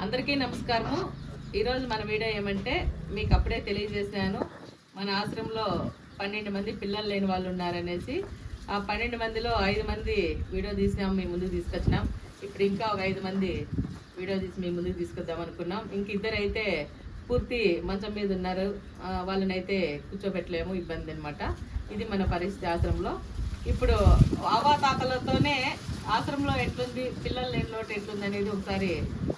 అందరికీ నమస్కారము. ఈరోజు మన వీడియో ఏమంటే మీకు అప్పుడే తెలియజేశాను, మన ఆశ్రమంలో 12 మంది పిల్లలు లేని వాళ్ళు ఉన్నారనేసి. ఆ 12 మందిలో 5 మంది వీడియో తీసినాం, మీ ముందుకు తీసుకొచ్చినాం. ఇప్పుడు ఇంకా ఒక 5 మంది వీడియో తీసి మీ ముందుకు తీసుకొద్దాం అనుకున్నాం. ఇంక ఇద్దరైతే పూర్తి మంచం మీద ఉన్నారు, వాళ్ళనైతే కూర్చోబెట్టలేము, ఇబ్బంది అనమాట. ఇది మన పరిస్థితి ఆశ్రమంలో. ఇప్పుడు అవాతాతలతోనే ఆశ్రమంలో ఎట్లుంది, పిల్లలు లేని లోటు ఎట్లుంది అనేది ఒకసారి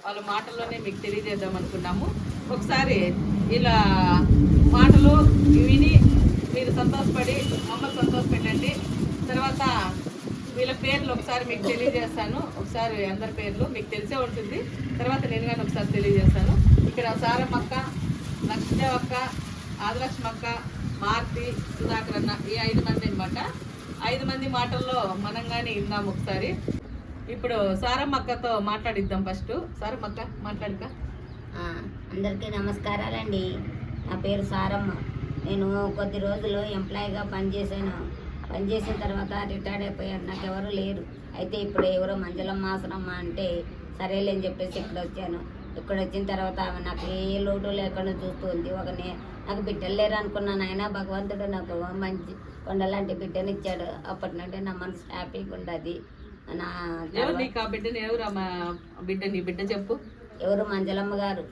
వాళ్ళ మాటల్లోనే మీకు తెలియజేద్దాం అనుకున్నాము. ఒకసారి ఇలా మాటలు విని మీరు సంతోషపడి మమ్మల్ని సంతోషపెట్టండి. తర్వాత వీళ్ళ పేర్లు ఒకసారి మీకు తెలియజేస్తాను. ఒకసారి అందరి పేర్లు మీకు తెలిసే ఉంటుంది, తర్వాత నేను కానీ ఒకసారి తెలియజేస్తాను. ఇక్కడ సారమ్మక్క, లక్ష్మీదేవక్క, ఆదిలక్ష్మక్క, మారుతి, సుధాకర్ అన్న, ఈ 5 మంది అనమాట. 5 మంది మాటల్లో మనం కానీ విందాం ఒకసారి. ఇప్పుడు సారమ్మక్కతో మాట్లాడిద్దాం. ఫస్ట్ సారమ్మక్క మాట్లాడక. అందరికీ నమస్కారాలండి. నా పేరు సారమ్మ. నేను కొద్ది రోజులు ఎంప్లాయీగా పనిచేసిన తర్వాత రిటైర్డ్ అయిపోయాను. నాకు ఎవరు లేరు. అయితే ఇప్పుడు ఎవరో మంజలమ్మ ఆసనమ్మ అంటే సరేలేని చెప్పేసి ఇక్కడ వచ్చాను. ఇక్కడ వచ్చిన తర్వాత ఆమె నాకు ఏ లోటు లేకుండా చూస్తుంది. నాకు బిడ్డలు లేరు అనుకున్నాను, అయినా భగవంతుడు నాకు మంచి కొండలాంటి బిడ్డని ఇచ్చాడు. అప్పటి నుండి నా మనసు హ్యాపీగా ఉండదు. బిడ్డ చెప్పు. ఎవరు? మంజలమ్మ గారు.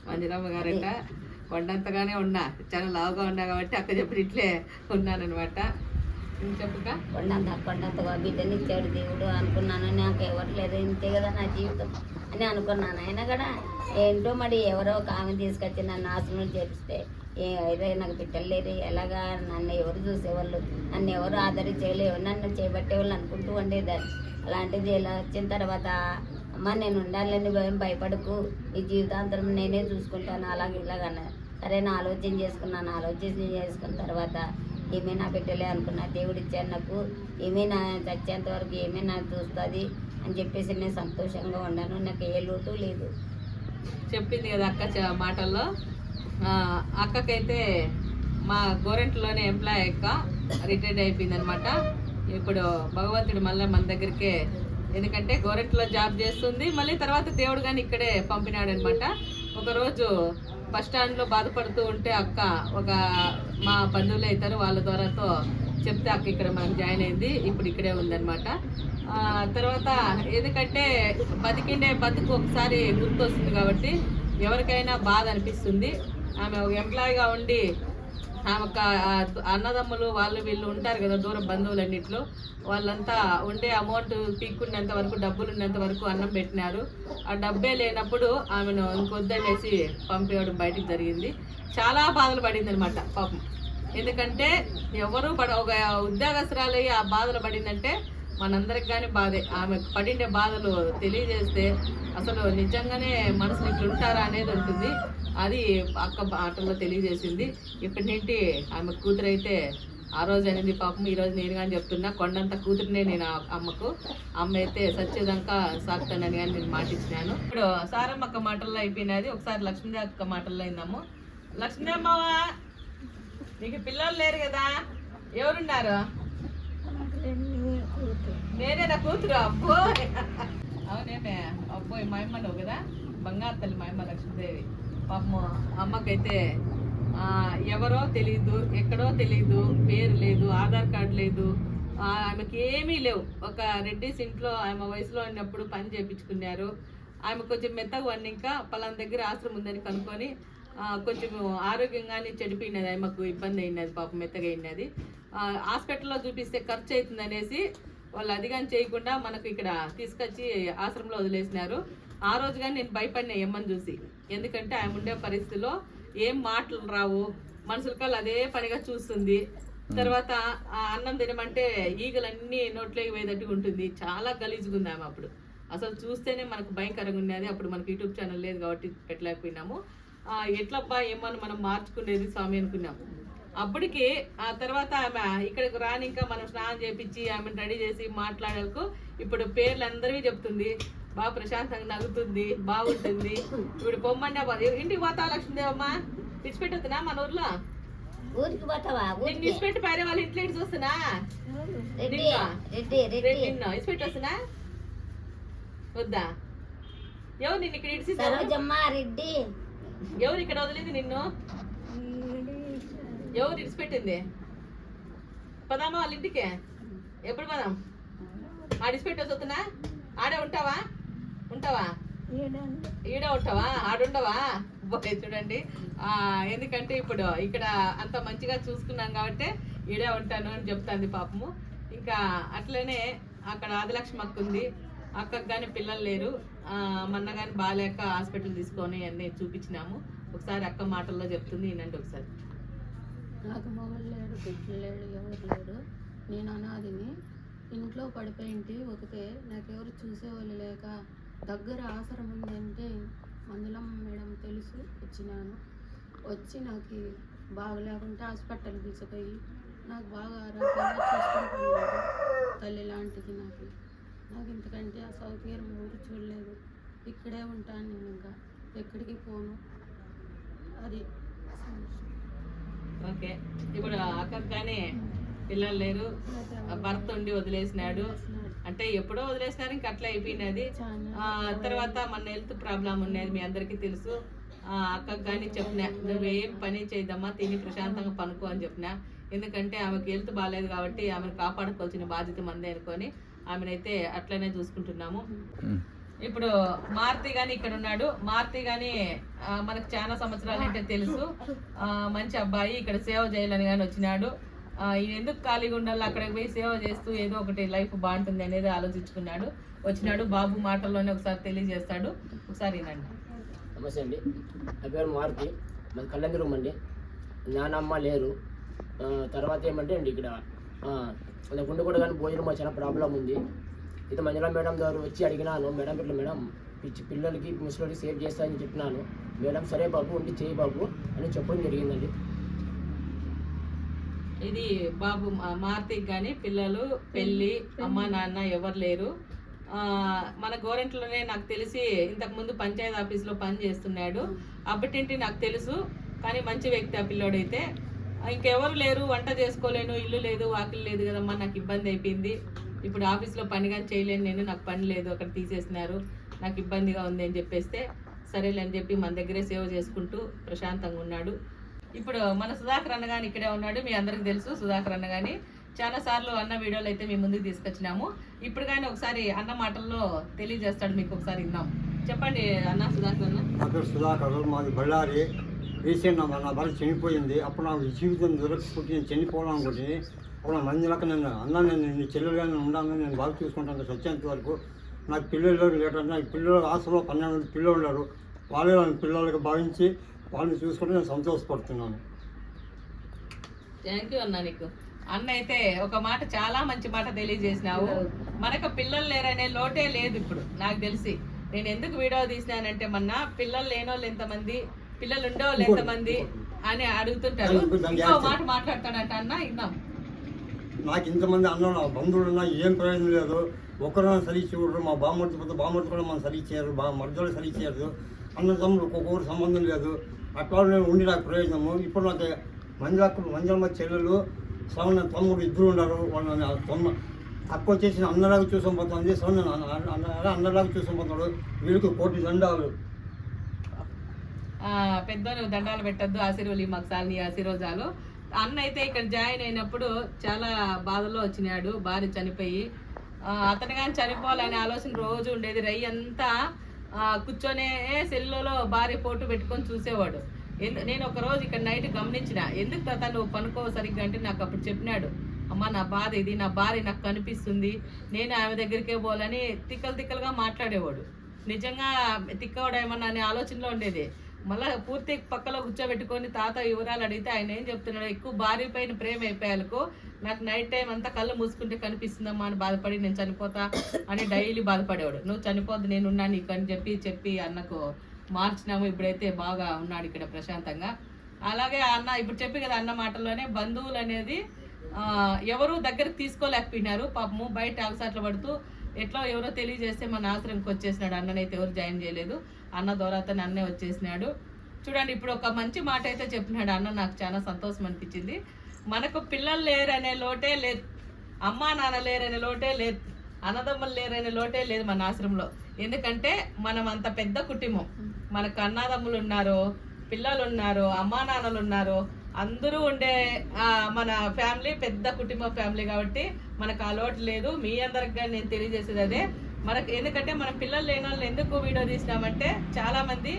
మంజలమ్మ గారంట. కొండంతగానే ఉన్నా, చాలా లావుగా ఉన్నా కాబట్టి అక్క చెప్పి ఇట్లే ఉన్నానమాట. చెప్పుగా. కొండంతగా బిడ్డని ఇచ్చాడు దేవుడు అనుకున్నాను. నాకు ఎవరు లేదు, ఇంతే కదా నా జీవితం అని అనుకున్నాను. అయినా కూడా ఏంటో మరి ఎవరో ఒక ఆమె తీసుకొచ్చి నన్ను ఆశ్రమం చేపిస్తే అయితే నాకు బిడ్డలు లేరు, ఎలాగా నన్ను ఎవరు చూసేవాళ్ళు, నన్ను ఎవరు ఆదరించేవాళ్ళు, నన్ను చేపట్టేవాళ్ళు అనుకుంటూ ఉండేదాన్ని. అలాంటిది ఇలా వచ్చిన తర్వాత అమ్మ నేను ఉండాలని భయపడకు, ఈ జీవితాంతరం నేనే చూసుకుంటాను ఇలాగన్నా. సరే నా ఆలోచన చేసుకున్న తర్వాత ఏమే నా బిడ్డలే అనుకున్నా. దేవుడు ఇచ్చాను నాకు, ఏమే నా చచ్చేంత వరకు ఏమే నాకు చూస్తుంది అని చెప్పేసి నేను సంతోషంగా ఉన్నాను. నాకు ఏ లోటు లేదు. చెప్పింది కదా అక్క మాటల్లో. అక్కకైతే మా గోరెంట్లోనే ఎంప్లాయ్ అక్క రిటైర్డ్ అయిపోయింది అనమాట. ఇప్పుడు భగవంతుడు మళ్ళీ మన దగ్గరికే, ఎందుకంటే గోరెంట్లో జాబ్ చేస్తుంది, మళ్ళీ తర్వాత దేవుడు కానీ ఇక్కడే పంపినాడు అనమాట. ఒకరోజు బస్ స్టాండ్లో బాధపడుతూ ఉంటే అక్క మా బంధువులు అవుతారు, వాళ్ళ ద్వారాతో చెప్తే అక్క ఇక్కడ మనకు జాయిన్ అయింది. ఇప్పుడు ఇక్కడే ఉందన్నమాట. తర్వాత ఎందుకంటే బతికిండే బతుకు ఒకసారి గుర్తొస్తుంది కాబట్టి ఎవరికైనా బాధ అనిపిస్తుంది. ఆమె ఒక ఎంప్లాయీగా ఉండి ఆమె అన్నదమ్ములు వాళ్ళు వీళ్ళు ఉంటారు కదా, దూర బంధువులన్నింటిలో, వాళ్ళంతా ఉండే అమౌంట్ పీక్కున్నంత వరకు, డబ్బులు ఉన్నంత వరకు అన్నం పెట్టినారు. ఆ డబ్బే లేనప్పుడు ఆమెను ఇంకొద్దనేసి పంపేయడం బయటికి జరిగింది. చాలా బాధలు పడింది అనమాట పాపం. ఎందుకంటే ఎవరు ఒక ఉద్యోగస్తురాలయ్యి ఆ బాధలు పడిందంటే మనందరికి కానీ బాధే. ఆమె పడిండే బాధలు తెలియజేస్తే అసలు నిజంగానే మనసుని ఇట్లుంటారా అనేది ఉంటుంది. అది అక్క ఆటల్లో తెలియజేసింది. ఇప్పటి నుండి ఆమె కూతురు అయితే ఆ రోజు అనేది పాపం, ఈరోజు నేను కానీ చెప్తున్నా, కొండంత కూతురునే నేను అమ్మకు. అమ్మ అయితే సచ్చేదాకా సాగుతానని కానీ నేను మాటిచ్చినాను. ఇప్పుడు సారమ్మక్క మాటల్లో అయిపోయినది. ఒకసారి లక్ష్మీదేవి అక్క మాటల్లో అయిందాము. లక్ష్మీదేవి అమ్మవా, నీకు పిల్లలు లేరు కదా, ఎవరున్నారు? నేనే నా కూతురు. అబ్బో అవునేమే, అబ్బోయ్ మా అమ్మ నువ్వు కదా, బంగారు తల్లి మా అమ్మ లక్ష్మీదేవి. పాపము అమ్మకైతే ఎవరో తెలీదు, ఎక్కడో తెలీదు, పేరు లేదు, ఆధార్ కార్డు లేదు, ఆమెకి ఏమీ లేవు. ఒక రెడ్డిస్ ఇంట్లో ఆమె వయసులో ఉన్నప్పుడు పని చేయించుకున్నారు. ఆమె కొంచెం మెత్తగా వన్, ఇంకా పలానా దగ్గర ఆశ్రమం ఉందని కనుక్కొని కొంచెం ఆరోగ్యంగానే చెడిపోయినది, ఆమెకు ఇబ్బంది అయినది, పాపం మెత్తగా అయినది. హాస్పిటల్లో చూపిస్తే ఖర్చు అవుతుంది అనేసి వాళ్ళు అది కానీ చేయకుండా మనకు ఇక్కడ తీసుకొచ్చి ఆశ్రమంలో వదిలేసినారు. ఆ రోజు కానీ నేను భయపడినా ఎమ్మని చూసి, ఎందుకంటే ఆమె ఉండే పరిస్థితిలో ఏం మాటలు రావు, మనుషులకల్లా అదే పనిగా చూస్తుంది. తర్వాత ఆ అన్నం తినమంటే ఈగలన్నీ నోట్లోకి పోయేటట్టుగా ఉంటుంది. చాలా గలీజ్గా ఉంది ఆమె. అప్పుడు అసలు చూస్తేనే మనకు భయంకరంగా ఉన్నది. అప్పుడు మనకు యూట్యూబ్ ఛానల్ లేదు కాబట్టి పెట్టలేకపోయినాము. ఎట్లబ్బా ఏమని మనం మార్చుకునేది స్వామి అనుకున్నాము. అప్పటికి ఆ తర్వాత ఆమె ఇక్కడికి రాని, ఇంకా మనం స్నానం చేపించి ఆమెను రెడీ చేసి మాట్లాడకు ఇప్పుడు పేర్లు అందరివి చెప్తుంది. బాగా ప్రశాంతంగా నవ్వుతుంది, బాగుంటుంది. ఇప్పుడు పొమ్మంటే ఇంటికి పోతావా లక్ష్మీదేవమ్మ? విడిచిపెట్టొద్దునా మన ఊర్లో? ఊరికి పోతావా? విడిచిపెట్టి పైన వాళ్ళ ఇంట్లో చూస్తున్నా, విడిచిపెట్టి వస్తున్నా వద్దా? ఎవరు నిన్ను ఇక్కడ ఇడిసి సరోజమ్మ రెడ్డి. ఎవరు ఇక్కడ వదిలింది నిన్ను? ఎవరు ఇడిచిపెట్టింది? పదామా వాళ్ళ ఇంటికే? ఎప్పుడు పదాం? ఆడిచిపెట్టేసి వస్తున్నా? ఆడే ఉంటావా? ఈడ ఉంటావా? ఆడుండవా? ఓకే చూడండి, ఎందుకంటే ఇప్పుడు ఇక్కడ అంత మంచిగా చూసుకున్నాం కాబట్టి ఈడే ఉంటాను అని చెప్తాంది పాపము. ఇంకా అట్లనే అక్కడ ఆదిలక్ష్మి అక్క ఉంది, అక్కకు కానీ పిల్లలు లేరు, మొన్న కానీ బాగాలేక హాస్పిటల్ తీసుకొని అన్నీ చూపించినాము. ఒకసారి అక్క మాటల్లో చెప్తుంది, వినండి ఒకసారి. నాకు మొగలు లేడు, బిడ్డలు లేడు, ఎవరు లేరు. నేను అనాదిని, ఇంట్లో పడిపోయింటి ఒకతే, నాకెవరు చూసేవాళ్ళు లేక దగ్గర ఆసరం ఉందంటే మంజులమ్మ మేడం తెలుసు వచ్చినాను. వచ్చి నాకు బాగలేకుంటే హాస్పిటల్ తీసుకుపోయి నాకు బాగా ఆరోగ్యంగా చూసుకుంటున్నాడు. తల్లి లాంటిది నాకు ఇంతకంటే ఆ సౌకర్యం ఊరు చూడలేదు. ఇక్కడే ఉంటాను నేను, ఇంకా ఎక్కడికి పోను. అది ఓకే, ఇప్పుడు అక్కకు కానీ పిల్లలు లేరు, భర్త ఉండి వదిలేసినాడు. అంటే ఎప్పుడో వదిలేసినారు, ఇంక అట్లా అయిపోయినది. తర్వాత మన హెల్త్ ప్రాబ్లం ఉన్నది మీ అందరికీ తెలుసు. అక్కకు కానీ చెప్పినా, నువ్వేం పని చేయదమ్మా, తిని ప్రశాంతంగా పనుకో అని చెప్పినా. ఎందుకంటే ఆమెకి హెల్త్ బాగాలేదు కాబట్టి ఆమెను కాపాడుకోవాల్సిన బాధ్యత మందే అనుకొని ఆమెనైతే అట్లనే చూసుకుంటున్నాము. ఇప్పుడు మారుతి గాని ఇక్కడ ఉన్నాడు. మారుతి గాని మనకు చాలా సంవత్సరాలు అంటే తెలుసు, మంచి అబ్బాయి. ఇక్కడ సేవ చేయాలని కానీ వచ్చినాడు. ఈయన ఎందుకు ఖాళీగా ఉండాలి, అక్కడికి పోయి సేవ చేస్తూ ఏదో ఒకటి లైఫ్ బాగుంటుంది అనేది ఆలోచించుకున్నాడు, వచ్చినాడు. బాబు మాటల్లోనే ఒకసారి తెలియజేస్తాడు, ఒకసారి వినండి. నమస్తే అండి, నా పేరు మారుతి, మాది కళ్యాణ రూమ్ అండి. నానమ్మ లేరు. తర్వాత ఏమంటే అండి ఇక్కడ గుండె కూడా కానీ భోజనం చాలా ప్రాబ్లం ఉంది. ఇది మంజుల మేడం గారు వచ్చి అడిగినాను, మేడం ఇట్లా మేడం పిల్లలకి ముసలికి సేవ్ చేస్తానని చెప్పినాను. మేడం సరే బాబు ఉండి చేయి బాబు అని చెప్పడం జరిగిందండి. ఇది బాబు మారుతికి కానీ పిల్లలు, పెళ్ళి, అమ్మ నాన్న ఎవరు లేరు. మన గోరెంట్లోనే నాకు తెలిసి ఇంతకుముందు పంచాయతీ ఆఫీస్లో పని చేస్తున్నాడు. అప్పటింటి నాకు తెలుసు, కానీ మంచి వ్యక్తి ఆ పిల్లోడైతే. ఇంకెవరు లేరు, వంట చేసుకోలేను, ఇల్లు లేదు, వాకిలు లేదు కదమ్మా, నాకు ఇబ్బంది అయిపోయింది. ఇప్పుడు ఆఫీస్లో పని కానీ చేయలేను నేను, నాకు పని లేదు, అక్కడ తీసేసినారు, నాకు ఇబ్బందిగా ఉంది అని చెప్పేస్తే సరేలే అని చెప్పి మన దగ్గరే సేవ చేసుకుంటూ ప్రశాంతంగా ఉన్నాడు. ఇప్పుడు మన సుధాకర్ అన్న కానీ ఇక్కడే ఉన్నాడు. మీ అందరికి తెలుసు సుధాకర్ అన్న కానీ చాలా సార్లు అన్న వీడియోలు అయితే మీ ముందుకు తీసుకొచ్చినాము. ఇప్పుడు కానీ ఒకసారి అన్న మాటల్లో తెలియజేస్తాడు, మీకు ఒకసారి విన్నాం. చెప్పండి అన్న. సుధాకర్ అన్న. నా పేరు సుధాకర్, మాది బళ్ళారి. రీసెంట్ నా భర్త చనిపోయింది. అప్పుడు నాకు జీవితం దొరకపుట్టి నేను చనిపోవడం అనుకుంటే అప్పుడు నా మందిలక నేను చెల్లెలుగా ఉండాలని నేను బాగా చూసుకుంటాను వచ్చేంత వరకు. నాకు పిల్లలు లేటంటే నాకు పిల్లలు హాస్టల్లో 12 పిల్లలు ఉన్నారు. వాళ్ళే పిల్లలకు భావించి వాళ్ళని చూసుకుంటే నేను సంతోషపడుతున్నాను. థ్యాంక్ యూ అన్న. నీకు అన్న అయితే ఒక మాట, చాలా మంచి మాట తెలియజేసినావు. మనకు పిల్లలు లేరనే లోటే లేదు ఇప్పుడు నాకు తెలిసి. నేను ఎందుకు వీడియో తీసినానంటే మొన్న పిల్లలు లేనోళ్ళు ఎంతమంది, పిల్లలు ఉండేవాళ్ళు ఎంతమంది అని అడుగుతుంటారు. ఇంకో మాట మాట్లాడతాడంట అన్న, విన్నాం. నాకు ఇంతమంది అన్న బంధువులు ఉన్నా ఏం ప్రయోజనం లేదు. ఒకరిని సరి చూడరు. మా బామ్మర్ది కూడా మనం సరి చేయరు, మర్దలు సరి చేయరు. అన్నదమ్ములు ఒక్కొక్కరు సంబంధం లేదు. అట్లా నేను ఉండి నాకు ప్రయోజనము. ఇప్పుడు నాకు మంజమ్మ చెల్లెలు, శ్రవణ తమ్ముడు ఇద్దరు ఉన్నారు. వాళ్ళని అక్క వచ్చేసి అన్నలాగా చూసుకుపోతుంది, శ్రవణ అన్నలాగా చూసుకుపోతున్నాడు. వీళ్ళకి 1 కోటి దండాలు. పెద్దలు దండాలు పెట్టద్దు, ఆశీర్వాలు మాకు సార్ నీ ఆశీర్వాదాలు. అన్న అయితే ఇక్కడ జాయిన్ అయినప్పుడు చాలా బాధలో వచ్చినాడు, భార్య చనిపోయి. అతను కానీ చనిపోవాలనే ఆలోచన రోజు ఉండేది. రయ్యి అంతా కూర్చొనే సెల్లులో భార్య ఫోటో పెట్టుకొని చూసేవాడు. నేను ఒక రోజు ఇక్కడ నైట్ గమనించిన, ఎందుకు తాత నువ్వు పనుకో సరిగ్గా అంటే నాకు అప్పుడు చెప్పినాడు, అమ్మ నా బాధ ఇది, నా భార్య నాకు కనిపిస్తుంది, నేను ఆమె దగ్గరికే పోవాలని తిక్కలుగా మాట్లాడేవాడు. నిజంగా తిక్కవడేమన్నా అనే ఆలోచనలో ఉండేది. మళ్ళీ పూర్తి పక్కలో కూర్చోబెట్టుకొని తాత వివరాలు అడిగితే ఆయన ఏం చెప్తున్నాడు, ఎక్కువ భార్య పైన ప్రేమ అయిపోయాలకు నాకు నైట్ టైం అంతా కళ్ళు మూసుకుంటే కనిపిస్తుందమ్మా అని బాధపడి నేను చనిపోతా అని డైలీ బాధపడేవాడు. నువ్వు చనిపోద్దు నేనున్నా నీకు అని చెప్పి అన్నకు మార్చినాము. ఇప్పుడైతే బాగా ఉన్నాడు ఇక్కడ ప్రశాంతంగా. అలాగే అన్న ఇప్పుడు చెప్పి కదా అన్న మాటల్లోనే బంధువులు అనేది ఎవరు దగ్గరకు తీసుకోలేకపోయినారు. పాపము బయట అలసాట్లు పడుతూ ఎట్లా ఎవరో తెలియజేస్తే మన ఆశ్రమంకి వచ్చేసినాడు. అన్ననైతే ఎవరు జాయిన్ చేయలేదు, అన్న ద్వారా అన్నే వచ్చేసినాడు. చూడండి ఇప్పుడు ఒక మంచి మాట అయితే చెప్పినాడు అన్న, నాకు చాలా సంతోషం అనిపించింది. మనకు పిల్లలు లేరనే లోటే లేదు, అమ్మా నాన్న లేరనే లోటే లేదు. అన్నదమ్ములు లేరనే లోటే లేదు మన ఆశ్రమంలో. ఎందుకంటే మనం అంత పెద్ద కుటుంబం, మనకు అన్నదమ్ములు ఉన్నారు, పిల్లలు ఉన్నారు, అమ్మా నాన్నలు ఉన్నారు, అందరూ ఉండే మన ఫ్యామిలీ పెద్ద కుటుంబ ఫ్యామిలీ కాబట్టి మనకు ఆ లోటు లేదు. మీ అందరికి నేను తెలియజేసేది అదే. మనకు ఎందుకంటే మన పిల్లలు లేని వాళ్ళు ఎందుకు వీడియో తీసినామంటే, చాలా మంది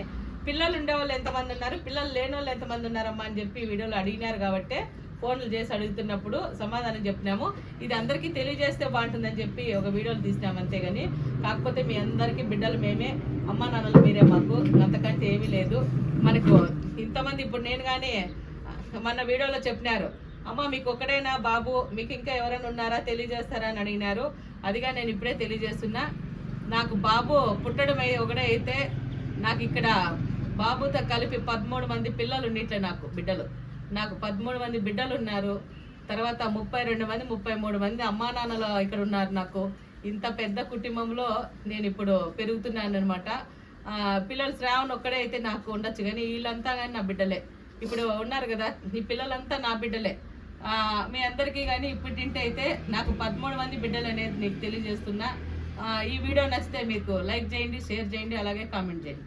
పిల్లలు ఉండే వాళ్ళు ఎంతమంది ఉన్నారు, పిల్లలు లేని వాళ్ళు ఎంతమంది ఉన్నారమ్మా అని చెప్పి వీడియోలో అడిగినారు కాబట్టి ఫోన్లు చేసి అడుగుతున్నప్పుడు సమాధానం చెప్పినాము. ఇది అందరికీ తెలియజేస్తే బాగుంటుందని చెప్పి ఒక వీడియోలు తీసినాము అంతేగాని, కాకపోతే మీ అందరికీ బిడ్డలు మేమే, అమ్మా నాన్నలు మీరే మాకు, అంతకంటే ఏమీ లేదు మనకు. ఇంతమంది ఇప్పుడు నేను కానీ మన వీడియోలో చెప్పినారు, అమ్మ మీకు ఒక్కడైనా బాబు, మీకు ఇంకా ఎవరైనా ఉన్నారా తెలియజేస్తారా అని అడిగినారు. అదిగా నేను ఇప్పుడే తెలియజేస్తున్నా. నాకు బాబు పుట్టడం ఒకటే అయితే నాకు ఇక్కడ బాబుతో కలిపి 13 మంది పిల్లలు ఉన్నట్లే, నాకు బిడ్డలు, నాకు 13 మంది బిడ్డలు ఉన్నారు. తర్వాత 32 మంది 33 మంది అమ్మా నాన్నలు ఇక్కడ ఉన్నారు. నాకు ఇంత పెద్ద కుటుంబంలో నేను ఇప్పుడు పెరుగుతున్నాను అనమాట. పిల్లలు శ్రావణ్ ఒక్కడే అయితే నాకు ఉండొచ్చు, కానీ వీళ్ళంతా కానీ నా బిడ్డలే. ఇప్పుడు ఉన్నారు కదా ఈ పిల్లలంతా నా బిడ్డలే. మీ అందరికీ కానీ ఇప్పటింటే అయితే నాకు 13 మంది బిడ్డలు అనేది నీకు తెలియజేస్తున్నా. ఈ వీడియో నచ్చితే మీకు లైక్ చేయండి, షేర్ చేయండి, అలాగే కామెంట్ చేయండి.